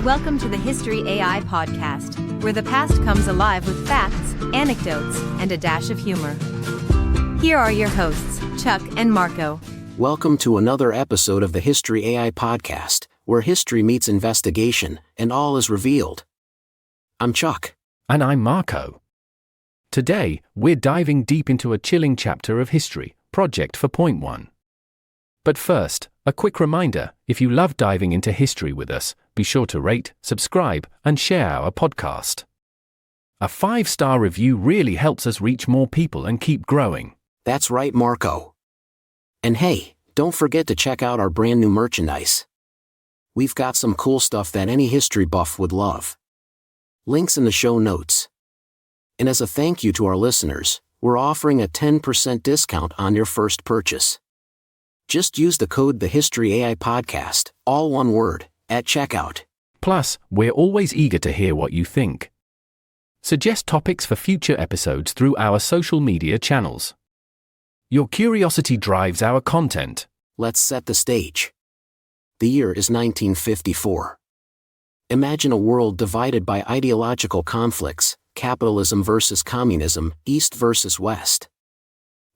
Welcome to the History AI podcast, where the past comes alive with facts, anecdotes, and a dash of humor. Here are your hosts, Chuck and Marco. Welcome to another episode of the History AI podcast, where history meets investigation, and all is revealed. I'm Chuck. And I'm Marco. Today, we're diving deep into a chilling chapter of history, Project 4.1. But first, a quick reminder, if you love diving into history with us, be sure to rate, subscribe, and share our podcast. A 5-star review really helps us reach more people and keep growing. That's right, Marco. And hey, don't forget to check out our brand new merchandise. We've got some cool stuff that any history buff would love. Links in the show notes. And as a thank you to our listeners, we're offering a 10% discount on your first purchase. Just use the code TheHistoryAIPodcast, all one word, at checkout. Plus, we're always eager to hear what you think. Suggest topics for future episodes through our social media channels. Your curiosity drives our content. Let's set the stage. The year is 1954. Imagine a world divided by ideological conflicts, capitalism versus communism, East versus West.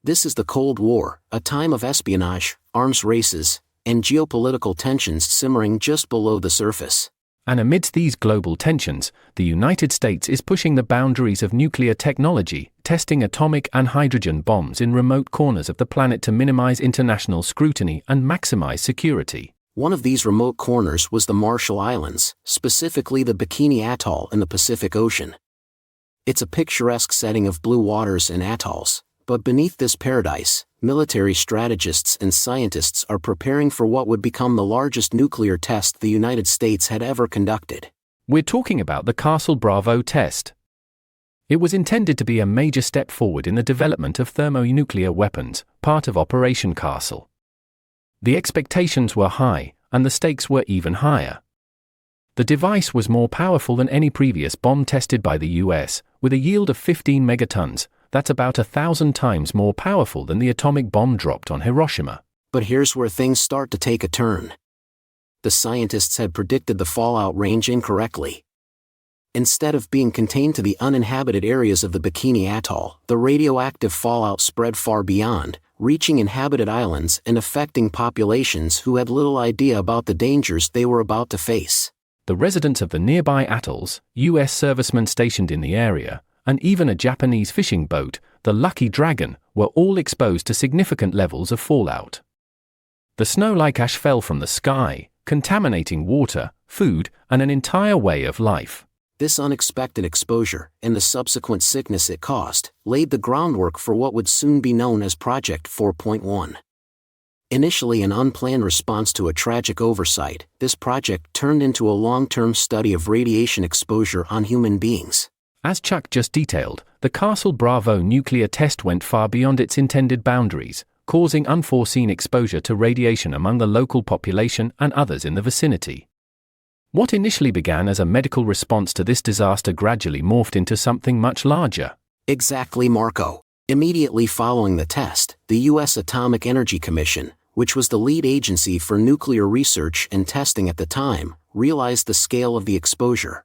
This is the Cold War, a time of espionage, arms races, and geopolitical tensions simmering just below the surface. And amidst these global tensions, the United States is pushing the boundaries of nuclear technology, testing atomic and hydrogen bombs in remote corners of the planet to minimize international scrutiny and maximize security. One of these remote corners was the Marshall Islands, specifically the Bikini Atoll in the Pacific Ocean. It's a picturesque setting of blue waters and atolls, but beneath this paradise, military strategists and scientists are preparing for what would become the largest nuclear test the United States had ever conducted. We're talking about the Castle Bravo test. It was intended to be a major step forward in the development of thermonuclear weapons, part of Operation Castle. The expectations were high, and the stakes were even higher. The device was more powerful than any previous bomb tested by the US, with a yield of 15 megatons. That's about 1,000 times more powerful than the atomic bomb dropped on Hiroshima. But here's where things start to take a turn. The scientists had predicted the fallout range incorrectly. Instead of being contained to the uninhabited areas of the Bikini Atoll, the radioactive fallout spread far beyond, reaching inhabited islands and affecting populations who had little idea about the dangers they were about to face. The residents of the nearby atolls, US servicemen stationed in the area, and even a Japanese fishing boat, the Lucky Dragon, were all exposed to significant levels of fallout. The snow-like ash fell from the sky, contaminating water, food, and an entire way of life. This unexpected exposure, and the subsequent sickness it caused, laid the groundwork for what would soon be known as Project 4.1. Initially an unplanned response to a tragic oversight, this project turned into a long-term study of radiation exposure on human beings. As Chuck just detailed, the Castle Bravo nuclear test went far beyond its intended boundaries, causing unforeseen exposure to radiation among the local population and others in the vicinity. What initially began as a medical response to this disaster gradually morphed into something much larger. Exactly, Marco. Immediately following the test, the U.S. Atomic Energy Commission, which was the lead agency for nuclear research and testing at the time, realized the scale of the exposure.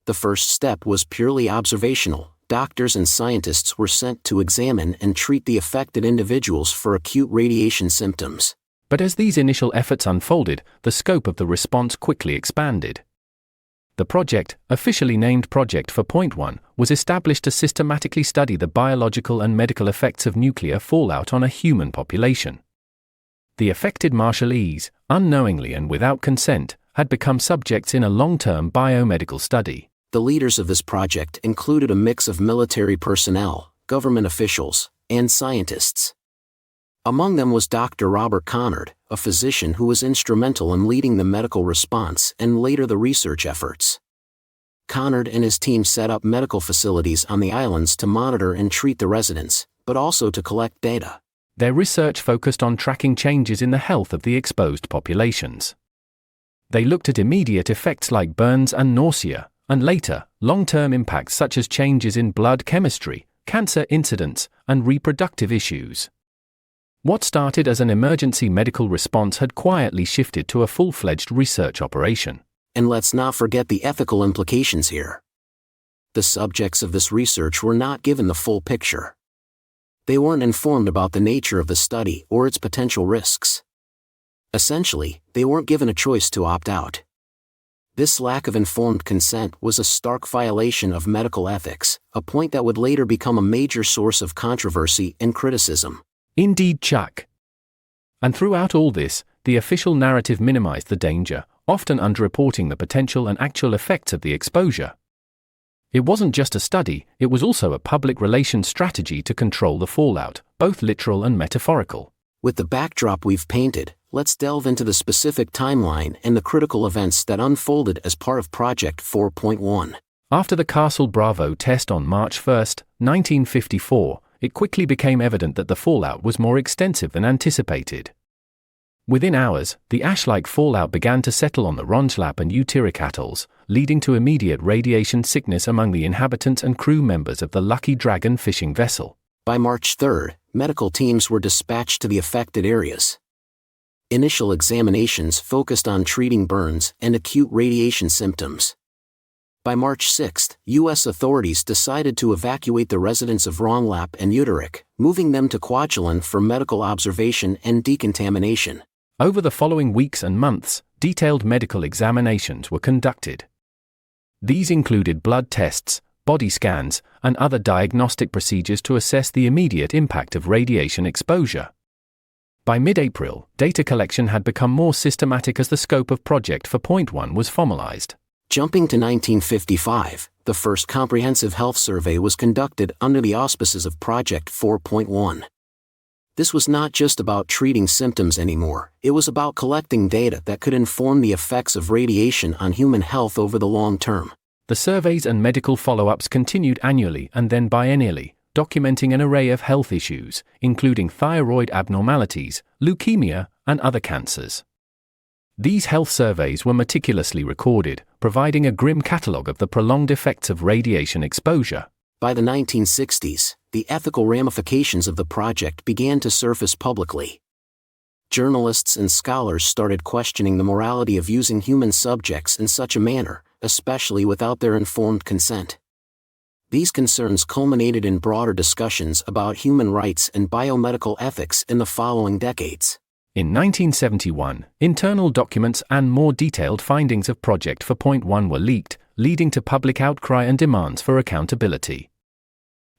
The first step was purely observational. Doctors and scientists were sent to examine and treat the affected individuals for acute radiation symptoms. But as these initial efforts unfolded, the scope of the response quickly expanded. The project, officially named Project 4.1, was established to systematically study the biological and medical effects of nuclear fallout on a human population. The affected Marshallese, unknowingly and without consent, had become subjects in a long-term biomedical study. The leaders of this project included a mix of military personnel, government officials, and scientists. Among them was Dr. Robert Conard, a physician who was instrumental in leading the medical response and later the research efforts. Conard and his team set up medical facilities on the islands to monitor and treat the residents, but also to collect data. Their research focused on tracking changes in the health of the exposed populations. They looked at immediate effects like burns and nausea, and later, long-term impacts such as changes in blood chemistry, cancer incidence, and reproductive issues. What started as an emergency medical response had quietly shifted to a full-fledged research operation. And let's not forget the ethical implications here. The subjects of this research were not given the full picture. They weren't informed about the nature of the study or its potential risks. Essentially, they weren't given a choice to opt out. This lack of informed consent was a stark violation of medical ethics, a point that would later become a major source of controversy and criticism. Indeed, Chuck. And throughout all this, the official narrative minimized the danger, often underreporting the potential and actual effects of the exposure. It wasn't just a study, it was also a public relations strategy to control the fallout, both literal and metaphorical. With the backdrop we've painted, let's delve into the specific timeline and the critical events that unfolded as part of Project 4.1. After the Castle Bravo test on March 1, 1954, it quickly became evident that the fallout was more extensive than anticipated. Within hours, the ash-like fallout began to settle on the Rongelap and Utiric atolls, leading to immediate radiation sickness among the inhabitants and crew members of the Lucky Dragon fishing vessel. By March 3, medical teams were dispatched to the affected areas. Initial examinations focused on treating burns and acute radiation symptoms. By March 6, U.S. authorities decided to evacuate the residents of Rongelap and Utiric, moving them to Kwajalein for medical observation and decontamination. Over the following weeks and months, detailed medical examinations were conducted. These included blood tests, body scans, and other diagnostic procedures to assess the immediate impact of radiation exposure. By mid-April, data collection had become more systematic as the scope of Project 4.1 was formalized. Jumping to 1955, the first comprehensive health survey was conducted under the auspices of Project 4.1. This was not just about treating symptoms anymore, it was about collecting data that could inform the effects of radiation on human health over the long term. The surveys and medical follow-ups continued annually and then biennially, documenting an array of health issues, including thyroid abnormalities, leukemia, and other cancers. These health surveys were meticulously recorded, providing a grim catalogue of the prolonged effects of radiation exposure. By the 1960s, the ethical ramifications of the project began to surface publicly. Journalists and scholars started questioning the morality of using human subjects in such a manner, especially without their informed consent. These concerns culminated in broader discussions about human rights and biomedical ethics in the following decades. In 1971, internal documents and more detailed findings of Project 4.1 were leaked, leading to public outcry and demands for accountability.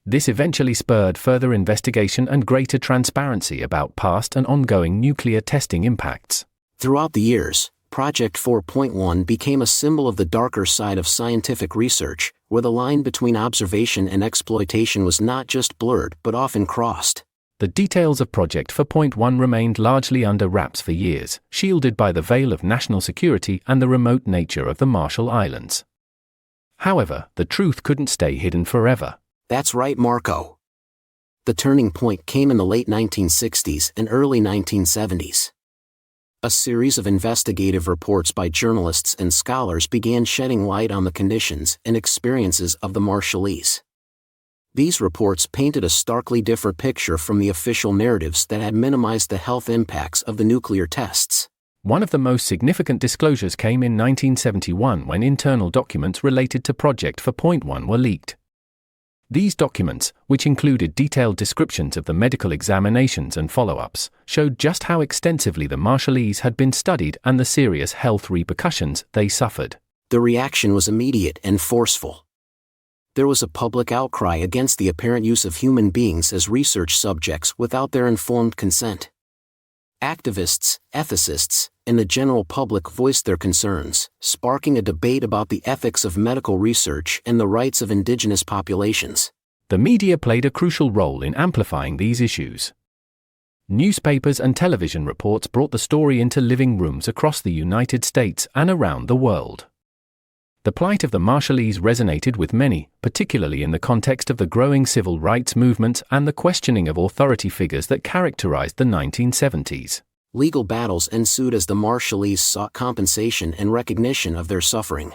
This eventually spurred further investigation and greater transparency about past and ongoing nuclear testing impacts. Throughout the years, Project 4.1 became a symbol of the darker side of scientific research, where the line between observation and exploitation was not just blurred but often crossed. The details of Project 4.1 remained largely under wraps for years, shielded by the veil of national security and the remote nature of the Marshall Islands. However, the truth couldn't stay hidden forever. That's right, Marco. The turning point came in the late 1960s and early 1970s. A series of investigative reports by journalists and scholars began shedding light on the conditions and experiences of the Marshallese. These reports painted a starkly different picture from the official narratives that had minimized the health impacts of the nuclear tests. One of the most significant disclosures came in 1971 when internal documents related to Project 4.1 were leaked. These documents, which included detailed descriptions of the medical examinations and follow-ups, showed just how extensively the Marshallese had been studied and the serious health repercussions they suffered. The reaction was immediate and forceful. There was a public outcry against the apparent use of human beings as research subjects without their informed consent. Activists, ethicists, and the general public voiced their concerns, sparking a debate about the ethics of medical research and the rights of indigenous populations. The media played a crucial role in amplifying these issues. Newspapers and television reports brought the story into living rooms across the United States and around the world. The plight of the Marshallese resonated with many, particularly in the context of the growing civil rights movement and the questioning of authority figures that characterized the 1970s. Legal battles ensued as the Marshallese sought compensation and recognition of their suffering.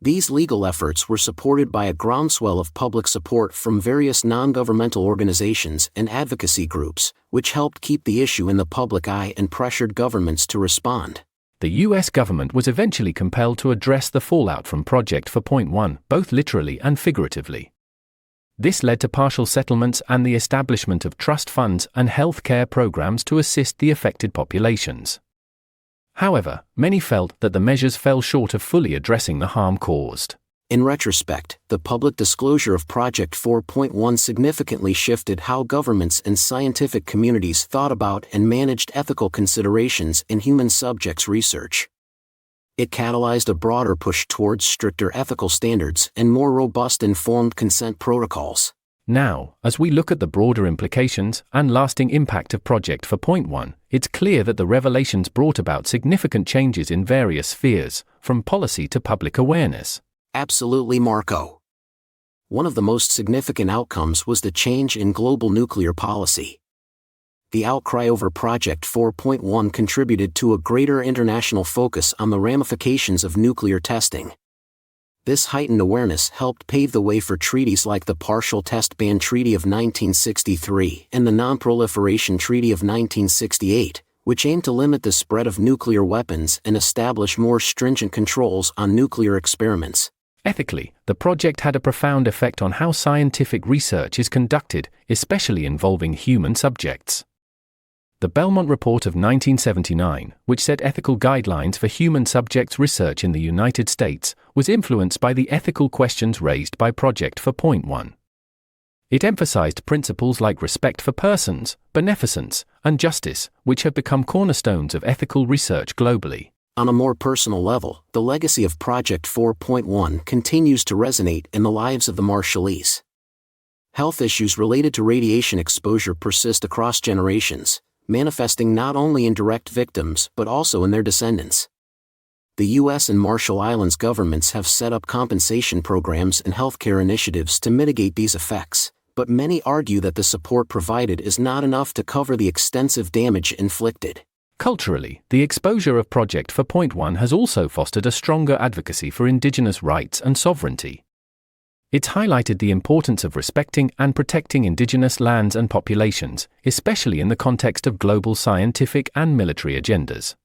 These legal efforts were supported by a groundswell of public support from various non-governmental organizations and advocacy groups, which helped keep the issue in the public eye and pressured governments to respond. The US government was eventually compelled to address the fallout from Project 4.1, both literally and figuratively. This led to partial settlements and the establishment of trust funds and health care programs to assist the affected populations. However, many felt that the measures fell short of fully addressing the harm caused. In retrospect, the public disclosure of Project 4.1 significantly shifted how governments and scientific communities thought about and managed ethical considerations in human subjects research. It catalyzed a broader push towards stricter ethical standards and more robust informed consent protocols. Now, as we look at the broader implications and lasting impact of Project 4.1, it's clear that the revelations brought about significant changes in various spheres, from policy to public awareness. Absolutely, Marco. One of the most significant outcomes was the change in global nuclear policy. The outcry over Project 4.1 contributed to a greater international focus on the ramifications of nuclear testing. This heightened awareness helped pave the way for treaties like the Partial Test Ban Treaty of 1963 and the Non-Proliferation Treaty of 1968, which aimed to limit the spread of nuclear weapons and establish more stringent controls on nuclear experiments. Ethically, the project had a profound effect on how scientific research is conducted, especially involving human subjects. The Belmont Report of 1979, which set ethical guidelines for human subjects research in the United States, was influenced by the ethical questions raised by Project 4.1. It emphasized principles like respect for persons, beneficence, and justice, which have become cornerstones of ethical research globally. On a more personal level, the legacy of Project 4.1 continues to resonate in the lives of the Marshallese. Health issues related to radiation exposure persist across generations, manifesting not only in direct victims but also in their descendants. The U.S. and Marshall Islands governments have set up compensation programs and healthcare initiatives to mitigate these effects, but many argue that the support provided is not enough to cover the extensive damage inflicted. Culturally, the exposure of Project 4.1 has also fostered a stronger advocacy for indigenous rights and sovereignty. It's highlighted the importance of respecting and protecting indigenous lands and populations, especially in the context of global scientific and military agendas.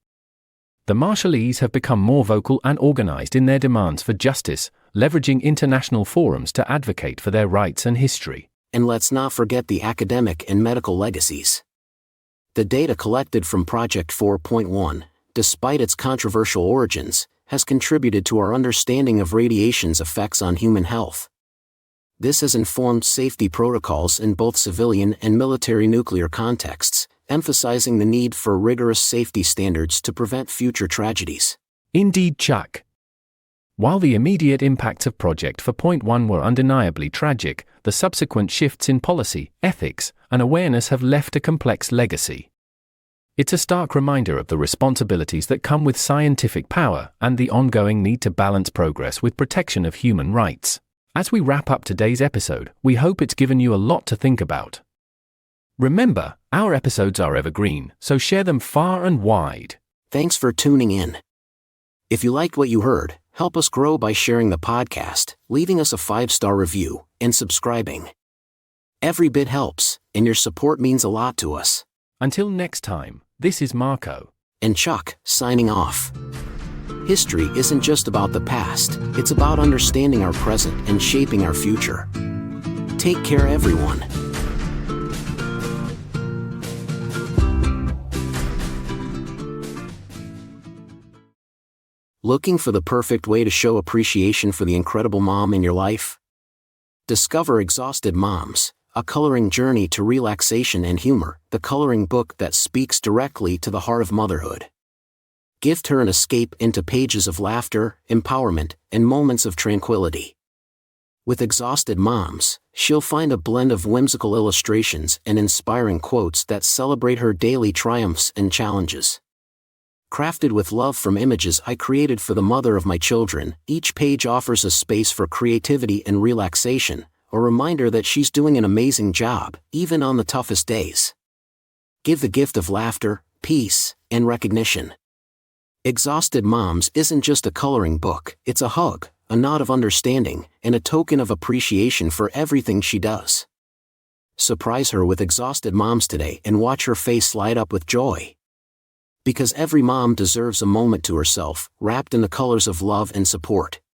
The Marshallese have become more vocal and organized in their demands for justice, leveraging international forums to advocate for their rights and history. And let's not forget the academic and medical legacies. The data collected from Project 4.1, despite its controversial origins, has contributed to our understanding of radiation's effects on human health. This has informed safety protocols in both civilian and military nuclear contexts, emphasizing the need for rigorous safety standards to prevent future tragedies. Indeed, Chuck. While the immediate impacts of Project 4.1 were undeniably tragic, the subsequent shifts in policy, ethics, and awareness have left a complex legacy. It's a stark reminder of the responsibilities that come with scientific power and the ongoing need to balance progress with protection of human rights. As we wrap up today's episode, we hope it's given you a lot to think about. Remember, our episodes are evergreen, so share them far and wide. Thanks for tuning in. If you liked what you heard, help us grow by sharing the podcast, leaving us a 5-star review, and subscribing. Every bit helps, and your support means a lot to us. Until next time, this is Marco and Chuck, signing off. History isn't just about the past, it's about understanding our present and shaping our future. Take care, everyone. Looking for the perfect way to show appreciation for the incredible mom in your life? Discover Exhausted Moms, a coloring journey to relaxation and humor, the coloring book that speaks directly to the heart of motherhood. Gift her an escape into pages of laughter, empowerment, and moments of tranquility. With Exhausted Moms, she'll find a blend of whimsical illustrations and inspiring quotes that celebrate her daily triumphs and challenges. Crafted with love from images I created for the mother of my children, each page offers a space for creativity and relaxation, a reminder that she's doing an amazing job, even on the toughest days. Give the gift of laughter, peace, and recognition. Exhausted Moms isn't just a coloring book, it's a hug, a nod of understanding, and a token of appreciation for everything she does. Surprise her with Exhausted Moms today and watch her face light up with joy. Because every mom deserves a moment to herself, wrapped in the colors of love and support.